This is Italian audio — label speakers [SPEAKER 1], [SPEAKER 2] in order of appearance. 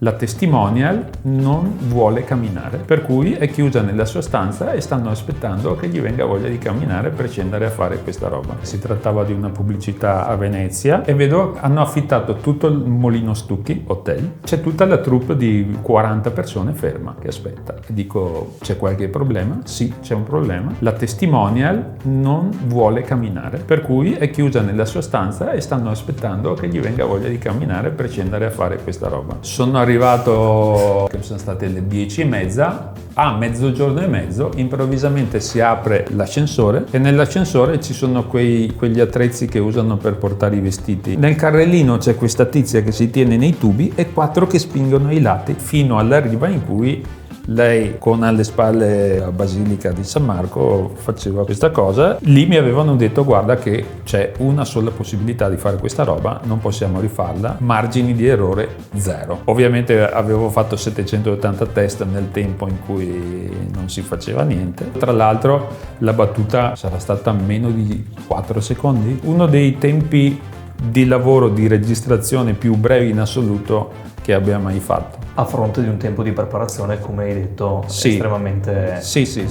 [SPEAKER 1] La testimonial non vuole camminare, per cui è chiusa nella sua stanza e stanno aspettando che gli venga voglia di camminare per scendere a fare questa roba. Si trattava di una pubblicità a Venezia e vedo hanno affittato tutto il Molino Stucchi Hotel. C'è tutta la troupe di 40 persone ferma che aspetta. E dico, c'è qualche problema? Sì, c'è un problema. La testimonial non vuole camminare, per cui è chiusa nella sua stanza e stanno aspettando che gli venga voglia di camminare per scendere a fare questa roba. Sono arrivato, che sono state le 10:30, a mezzogiorno e mezzo improvvisamente si apre l'ascensore e nell'ascensore ci sono quegli attrezzi che usano per portare i vestiti. Nel carrellino c'è questa tizia che si tiene nei tubi e 4 che spingono i lati fino alla riva in cui lei, con alle spalle la Basilica di San Marco, faceva questa cosa. Lì mi avevano detto: guarda che c'è una sola possibilità di fare questa roba, non possiamo rifarla, margini di errore 0. Ovviamente avevo fatto 780 test nel tempo in cui non si faceva niente. Tra l'altro la battuta sarà stata meno di 4 secondi, uno dei tempi di lavoro di registrazione più brevi in assoluto che abbia mai fatto.
[SPEAKER 2] A fronte di un tempo di preparazione, come hai detto, estremamente...
[SPEAKER 1] Sì.